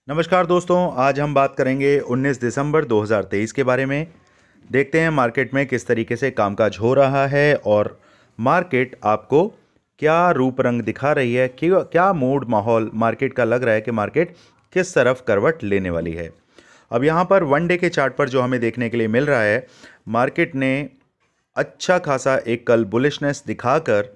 नमस्कार दोस्तों, आज हम बात करेंगे 19 दिसंबर 2023 के बारे में। देखते हैं मार्केट में किस तरीके से कामकाज हो रहा है और मार्केट आपको क्या रूप रंग दिखा रही है, कि क्या मूड माहौल मार्केट का लग रहा है कि मार्केट किस तरफ करवट लेने वाली है। अब यहाँ पर वन डे के चार्ट पर जो हमें देखने के लिए मिल रहा है, मार्केट ने अच्छा खासा एक कल बुलिशनेस दिखाकर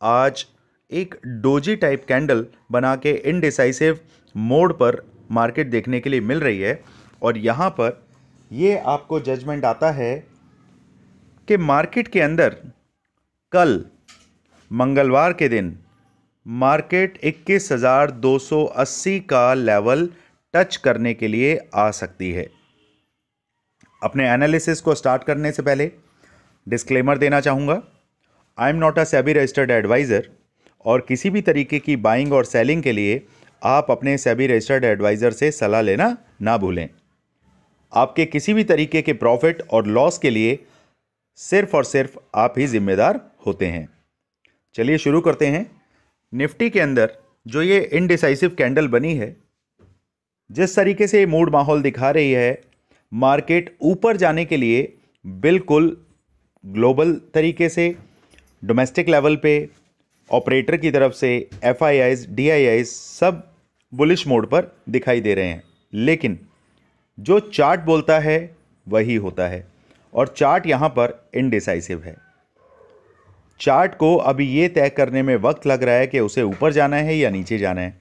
आज एक डोजी टाइप कैंडल बना के इनडिसाइसिव मोड पर मार्केट देखने के लिए मिल रही है। और यहाँ पर ये आपको जजमेंट आता है कि मार्केट के अंदर कल मंगलवार के दिन मार्केट 21,280 का लेवल टच करने के लिए आ सकती है। अपने एनालिसिस को स्टार्ट करने से पहले डिस्क्लेमर देना चाहूँगा, I am not a SEBI registered adviser और किसी भी तरीके की बाइंग और सेलिंग के लिए आप अपने सेबी रजिस्टर्ड एडवाइज़र से सलाह लेना ना भूलें। आपके किसी भी तरीके के प्रॉफिट और लॉस के लिए सिर्फ और सिर्फ आप ही जिम्मेदार होते हैं। चलिए शुरू करते हैं। निफ्टी के अंदर जो ये इनडिसाइसिव कैंडल बनी है, जिस तरीके से मूड माहौल दिखा रही है, मार्केट ऊपर जाने के लिए बिल्कुल ग्लोबल तरीके से डोमेस्टिक लेवल पे ऑपरेटर की तरफ से एफआईआईज डीआईआईज सब बुलिश मोड पर दिखाई दे रहे हैं। लेकिन जो चार्ट बोलता है वही होता है और चार्ट यहां पर इनडिसाइसिव है। चार्ट को अभी ये तय करने में वक्त लग रहा है कि उसे ऊपर जाना है या नीचे जाना है।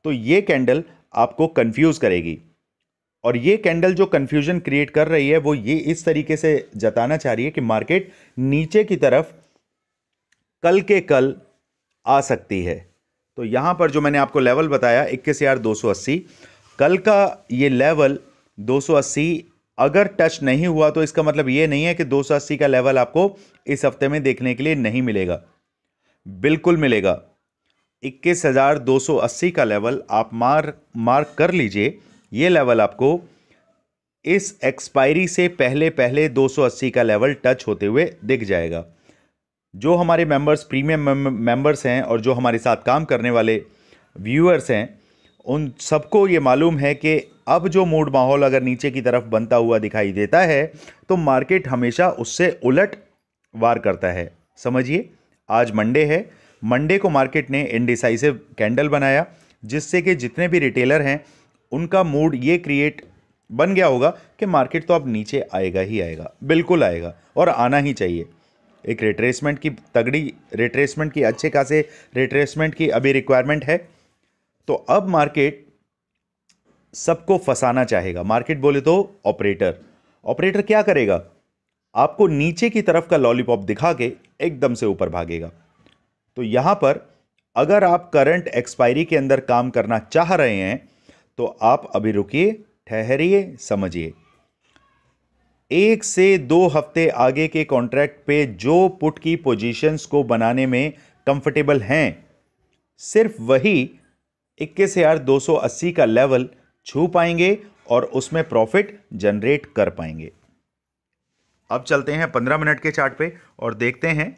तो ये कैंडल आपको कंफ्यूज करेगी और ये कैंडल जो कंफ्यूजन क्रिएट कर रही है वो ये इस तरीके से जताना चाह रही है कि मार्केट नीचे की तरफ कल के कल आ सकती है। तो यहां पर जो मैंने आपको लेवल बताया 21,280, कल का ये लेवल 280 अगर टच नहीं हुआ तो इसका मतलब ये नहीं है कि 280 का लेवल आपको इस हफ्ते में देखने के लिए नहीं मिलेगा। बिल्कुल मिलेगा। 21,280 का लेवल आप मार्क कर लीजिए। ये लेवल आपको इस एक्सपायरी से पहले पहले 280 का लेवल टच होते हुए दिख जाएगा। जो हमारे मेंबर्स प्रीमियम मेंबर्स हैं और जो हमारे साथ काम करने वाले व्यूअर्स हैं, उन सबको ये मालूम है कि अब जो मूड माहौल अगर नीचे की तरफ बनता हुआ दिखाई देता है तो मार्केट हमेशा उससे उलट वार करता है। समझिए, आज मंडे है। मंडे को मार्केट ने इनडिसाइसिव कैंडल बनाया, जिससे कि जितने भी रिटेलर हैं उनका मूड ये क्रिएट बन गया होगा कि मार्केट तो अब नीचे आएगा ही आएगा, बिल्कुल आएगा और आना ही चाहिए। एक रिट्रेसमेंट की तगड़ी रिट्रेसमेंट की अच्छे खासे रिट्रेसमेंट की अभी रिक्वायरमेंट है। तो अब मार्केट सबको फंसाना चाहेगा। मार्केट बोले तो ऑपरेटर क्या करेगा? आपको नीचे की तरफ का लॉलीपॉप दिखा के एकदम से ऊपर भागेगा। तो यहां पर अगर आप करंट एक्सपायरी के अंदर काम करना चाह रहे हैं तो आप अभी रुकिए, ठहरिए, समझिए। 1 से 2 हफ्ते आगे के कॉन्ट्रैक्ट पे जो पुट की पोजीशंस को बनाने में कंफर्टेबल हैं, सिर्फ वही 21,280 का लेवल छू पाएंगे और उसमें प्रॉफिट जनरेट कर पाएंगे। अब चलते हैं 15 मिनट के चार्ट पे और देखते हैं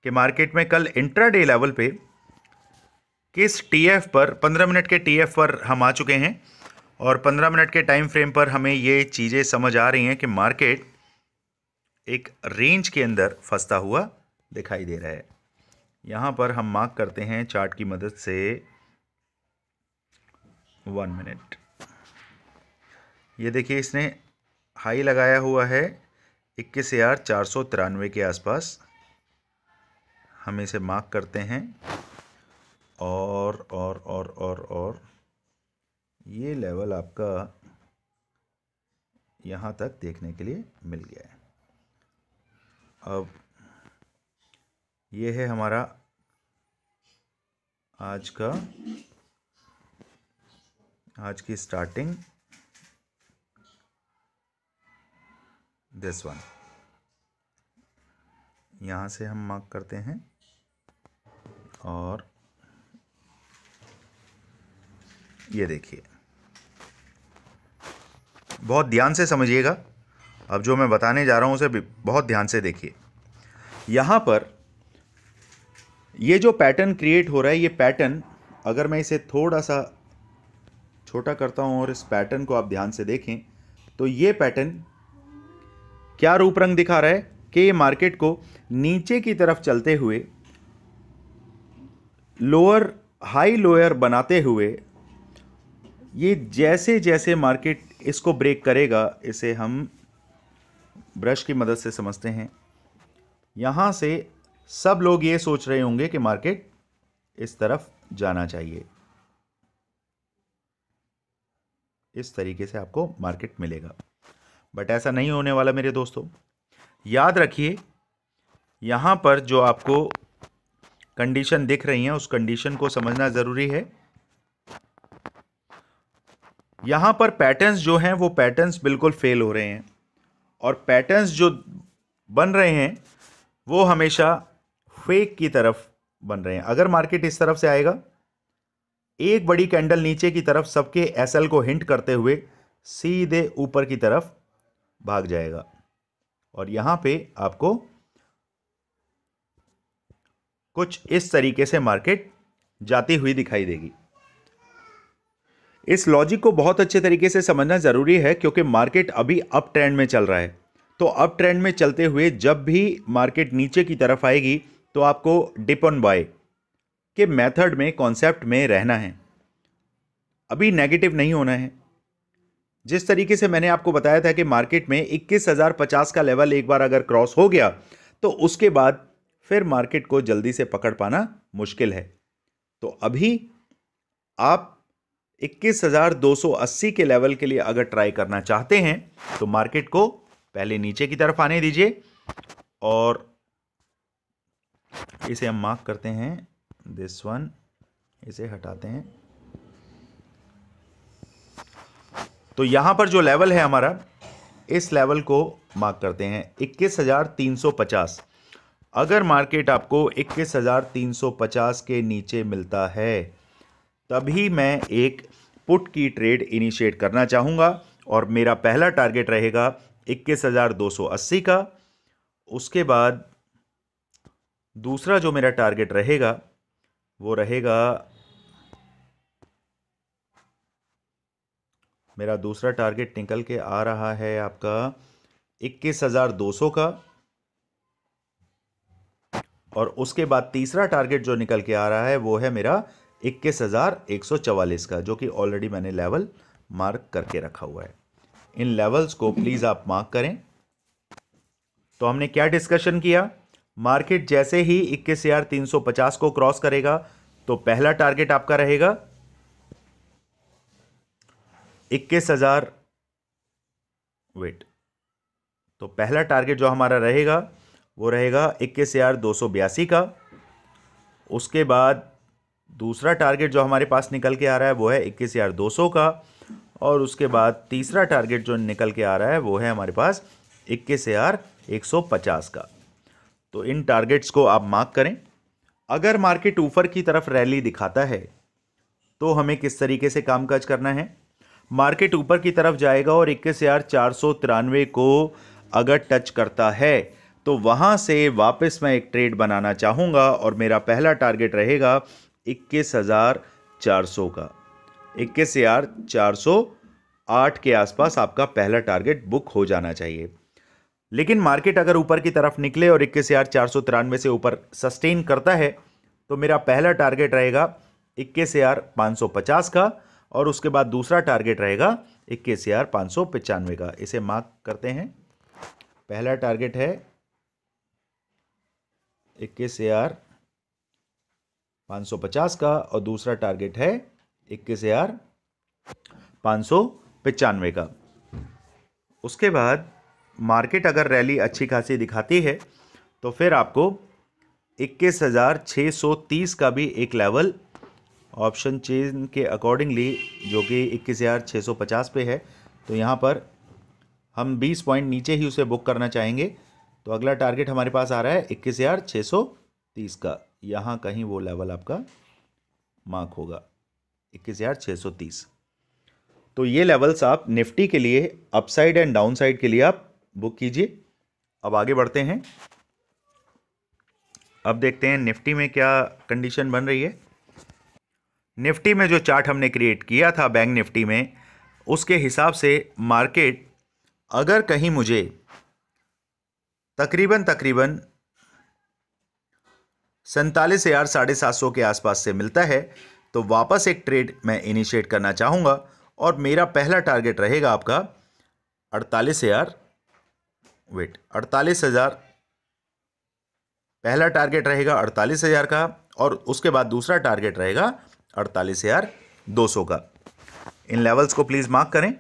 कि मार्केट में कल इंट्राडे लेवल पे किस टीएफ पर, 15 मिनट के टीएफ पर हम आ चुके हैं और 15 मिनट के टाइम फ्रेम पर हमें ये चीज़ें समझ आ रही हैं कि मार्केट एक रेंज के अंदर फंसता हुआ दिखाई दे रहा है। यहाँ पर हम मार्क करते हैं चार्ट की मदद से 1 मिनट। ये देखिए, इसने हाई लगाया हुआ है 21,493 के आसपास। हम इसे मार्क करते हैं और ये लेवल आपका यहाँ तक देखने के लिए मिल गया है। अब ये है हमारा आज की स्टार्टिंग, दिस वन। यहाँ से हम मार्क करते हैं और ये देखिए, बहुत ध्यान से समझिएगा। अब जो मैं बताने जा रहा हूँ उसे बहुत ध्यान से देखिए। यहाँ पर ये जो पैटर्न क्रिएट हो रहा है, ये पैटर्न अगर मैं इसे थोड़ा सा छोटा करता हूं और इस पैटर्न को आप ध्यान से देखें तो ये पैटर्न क्या रूप रंग दिखा रहा है कि ये मार्केट को नीचे की तरफ चलते हुए लोअर हाई लोअर बनाते हुए ये जैसे जैसे मार्केट इसको ब्रेक करेगा, इसे हम ब्रश की मदद से समझते हैं। यहाँ से सब लोग ये सोच रहे होंगे कि मार्केट इस तरफ जाना चाहिए। इस तरीके से आपको मार्केट मिलेगा, बट ऐसा नहीं होने वाला मेरे दोस्तों। याद रखिए, यहाँ पर जो आपको कंडीशन दिख रही हैं उस कंडीशन को समझना ज़रूरी है। यहाँ पर पैटर्न्स जो हैं वो पैटर्न्स बिल्कुल फेल हो रहे हैं, और पैटर्न्स जो बन रहे हैं वो हमेशा फेक की तरफ बन रहे हैं। अगर मार्केट इस तरफ से आएगा, एक बड़ी कैंडल नीचे की तरफ सबके एसएल को हिंट करते हुए सीधे ऊपर की तरफ भाग जाएगा, और यहां पे आपको कुछ इस तरीके से मार्केट जाती हुई दिखाई देगी। इस लॉजिक को बहुत अच्छे तरीके से समझना जरूरी है, क्योंकि मार्केट अभी अप ट्रेंड में चल रहा है। तो अप ट्रेंड में चलते हुए जब भी मार्केट नीचे की तरफ आएगी तो आपको डिप ऑन बाय के मेथड में, कॉन्सेप्ट में रहना है। अभी नेगेटिव नहीं होना है। जिस तरीके से मैंने आपको बताया था कि मार्केट में 21,050 का लेवल एक बार अगर क्रॉस हो गया तो उसके बाद फिर मार्केट को जल्दी से पकड़ पाना मुश्किल है। तो अभी आप 21,280 के लेवल के लिए अगर ट्राई करना चाहते हैं तो मार्केट को पहले नीचे की तरफ आने दीजिए, और इसे हम मार्क करते हैं, दिस वन, इसे हटाते हैं। तो यहां पर जो लेवल है हमारा, इस लेवल को मार्क करते हैं 21,350। अगर मार्केट आपको 21,350 के नीचे मिलता है तभी मैं एक पुट की ट्रेड इनिशिएट करना चाहूँगा, और मेरा पहला टारगेट रहेगा 21,280 का। उसके बाद दूसरा जो मेरा टारगेट रहेगा वो रहेगा, मेरा दूसरा टारगेट निकल के आ रहा है आपका 21,200 का, और उसके बाद तीसरा टारगेट जो निकल के आ रहा है वो है मेरा 21,144 का, जो कि ऑलरेडी मैंने लेवल मार्क करके रखा हुआ है। इन लेवल्स को प्लीज़ आप मार्क करें। तो हमने क्या डिस्कशन किया, मार्केट जैसे ही 21,350 को क्रॉस करेगा तो पहला टारगेट आपका रहेगा 21,000, वेट, तो पहला टारगेट जो हमारा रहेगा वो रहेगा 21,282 का। उसके बाद दूसरा टारगेट जो हमारे पास निकल के आ रहा है वो है 21,200 का, और उसके बाद तीसरा टारगेट जो निकल के आ रहा है वो है हमारे पास 21,150 का। तो इन टारगेट्स को आप मार्क करें। अगर मार्केट ऊपर की तरफ रैली दिखाता है तो हमें किस तरीके से कामकाज करना है, मार्केट ऊपर की तरफ जाएगा और 21,493 को अगर टच करता है तो वहां से वापस मैं एक ट्रेड बनाना चाहूंगा, और मेरा पहला टारगेट रहेगा 21,400 का। 21,408 के आसपास आपका पहला टारगेट बुक हो जाना चाहिए। लेकिन मार्केट अगर ऊपर की तरफ निकले और 21,493 से ऊपर सस्टेन करता है तो मेरा पहला टारगेट रहेगा 21,550 का, और उसके बाद दूसरा टारगेट रहेगा 21,595 का। इसे मार्क करते हैं। पहला टारगेट है 21,550 का, और दूसरा टारगेट है 21,595 का। उसके बाद मार्केट अगर रैली अच्छी खासी दिखाती है तो फिर आपको 21,630 का भी एक लेवल ऑप्शन चेन के अकॉर्डिंगली, जो कि 21,650 पे है, तो यहाँ पर हम 20 पॉइंट नीचे ही उसे बुक करना चाहेंगे। तो अगला टारगेट हमारे पास आ रहा है 21,630 का। यहाँ कहीं वो लेवल आपका मार्क होगा 21,630। तो ये लेवल्स आप निफ्टी के लिए, अपसाइड एंड डाउन साइड के लिए आप बुक कीजिए। अब आगे बढ़ते हैं। अब देखते हैं निफ्टी में क्या कंडीशन बन रही है। निफ्टी में जो चार्ट हमने क्रिएट किया था बैंक निफ्टी में, उसके हिसाब से मार्केट अगर कहीं मुझे तकरीबन 47,500 के आसपास से मिलता है तो वापस एक ट्रेड मैं इनिशिएट करना चाहूँगा और मेरा पहला टारगेट रहेगा आपका 48,000 पहला टारगेट रहेगा 48,000 का और उसके बाद दूसरा टारगेट रहेगा 48,200 का। इन लेवल्स को प्लीज़ मार्क करें।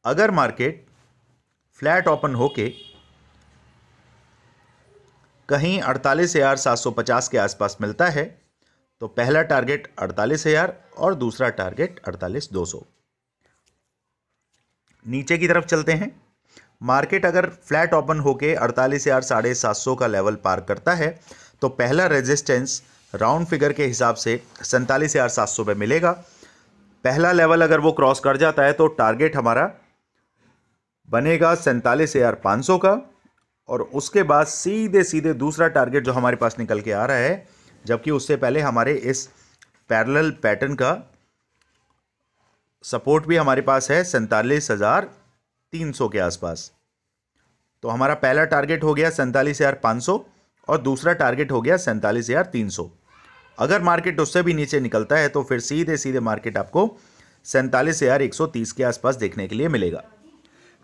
अगर मार्केट फ्लैट ओपन होके कहीं 48,750 के आसपास मिलता है तो पहला टारगेट 48,000 और दूसरा टारगेट 48,200। नीचे की तरफ चलते हैं। मार्केट अगर फ्लैट ओपन होके 48,750 का लेवल पार करता है तो पहला रेजिस्टेंस राउंड फिगर के हिसाब से 47,700 पे मिलेगा। पहला लेवल अगर वो क्रॉस कर जाता है तो टारगेट हमारा बनेगा 47,500 का और उसके बाद सीधे सीधे दूसरा टारगेट जो हमारे पास निकल के आ रहा है, जबकि उससे पहले हमारे इस पैरेलल पैटर्न का सपोर्ट भी हमारे पास है 47,300 के आसपास। तो हमारा पहला टारगेट हो गया 47,500 और दूसरा टारगेट हो गया 47,300। अगर मार्केट उससे भी नीचे निकलता है तो फिर सीधे सीधे मार्केट आपको 47,130 के आसपास देखने के लिए मिलेगा।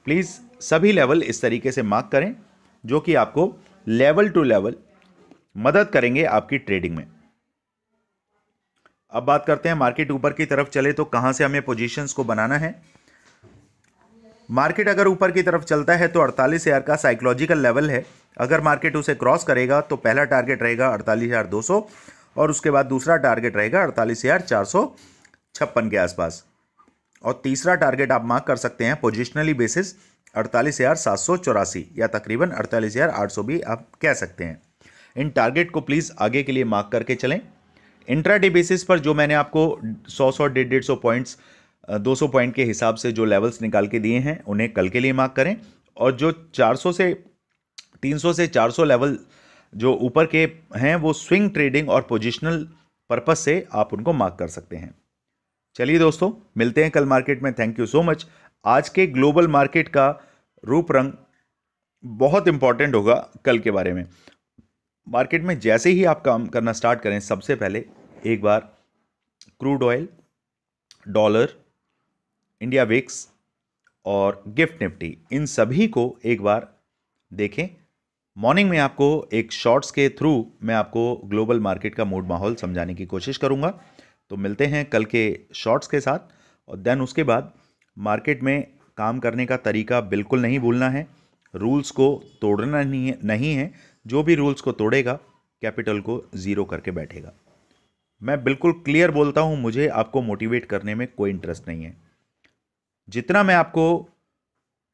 प्लीज़ सभी लेवल इस तरीके से मार्क करें जो कि आपको लेवल टू लेवल मदद करेंगे आपकी ट्रेडिंग में। अब बात करते हैं मार्केट ऊपर की तरफ चले तो कहां से हमें पोजीशंस को बनाना है। मार्केट अगर ऊपर की तरफ चलता है तो 48,000 का साइकोलॉजिकल लेवल है। अगर मार्केट उसे क्रॉस करेगा तो पहला टारगेट रहेगा 48,200 और उसके बाद दूसरा टारगेट रहेगा 48,456 के आसपास और तीसरा टारगेट आप मार्क कर सकते हैं पोजिशनली बेसिस 48,784 या तकरीबन 48,800 भी आप कह सकते हैं। इन टारगेट को प्लीज़ आगे के लिए मार्क करके चलें। इंट्राडे बेसिस पर जो मैंने आपको 100 150 पॉइंट्स 200 पॉइंट के हिसाब से जो लेवल्स निकाल के दिए हैं उन्हें कल के लिए मार्क करें और जो 300 से 400 लेवल जो ऊपर के हैं वो स्विंग ट्रेडिंग और पोजिशनल पर्पस से आप उनको मार्क कर सकते हैं। चलिए दोस्तों, मिलते हैं कल मार्केट में। Thank you so much. आज के ग्लोबल मार्केट का रूप रंग बहुत इंपॉर्टेंट होगा कल के बारे में। मार्केट में जैसे ही आप काम करना स्टार्ट करें, सबसे पहले एक बार crude oil, dollar, India VIX और गिफ्ट निफ्टी, इन सभी को एक बार देखें। मॉर्निंग में आपको एक शॉर्ट्स के थ्रू मैं आपको ग्लोबल मार्केट का मूड माहौल समझाने की कोशिश करूंगा। तो मिलते हैं कल के शॉर्ट्स के साथ और देन उसके बाद मार्केट में काम करने का तरीका बिल्कुल नहीं भूलना है। रूल्स को तोड़ना नहीं है। जो भी रूल्स को तोड़ेगा कैपिटल को ज़ीरो करके बैठेगा। मैं बिल्कुल क्लियर बोलता हूं, मुझे आपको मोटिवेट करने में कोई इंटरेस्ट नहीं है। जितना मैं आपको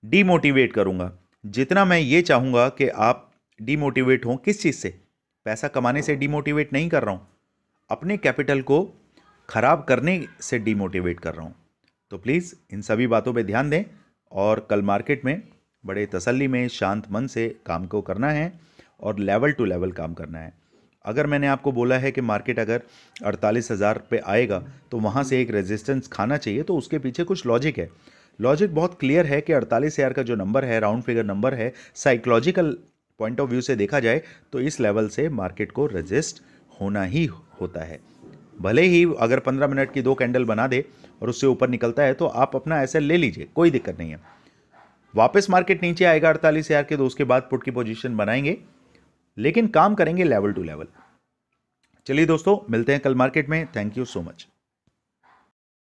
डीमोटिवेट करूंगा, जितना मैं ये चाहूँगा कि आप डीमोटिवेट हों, किस चीज़ से? पैसा कमाने से डीमोटिवेट नहीं कर रहा हूँ, अपने कैपिटल को ख़राब करने से डीमोटिवेट कर रहा हूँ। तो प्लीज़ इन सभी बातों पे ध्यान दें और कल मार्केट में बड़े तसल्ली में शांत मन से काम को करना है और लेवल टू लेवल काम करना है। अगर मैंने आपको बोला है कि मार्केट अगर 48,000 पे आएगा तो वहाँ से एक रेजिस्टेंस खाना चाहिए, तो उसके पीछे कुछ लॉजिक है। लॉजिक बहुत क्लियर है कि 48,000 का जो नंबर है, राउंड फिगर नंबर है, साइकोलॉजिकल पॉइंट ऑफ व्यू से देखा जाए तो इस लेवल से मार्केट को रेजिस्ट होना ही होता है। भले ही अगर 15 मिनट की 2 कैंडल बना दे और उससे ऊपर निकलता है तो आप अपना ऐसे ले लीजिए, कोई दिक्कत नहीं है। वापस मार्केट नीचे आएगा 48,000 के तो उसके बाद पुट की पोजीशन बनाएंगे, लेकिन काम करेंगे लेवल टू लेवल। चलिए दोस्तों, मिलते हैं कल मार्केट में। Thank you so much.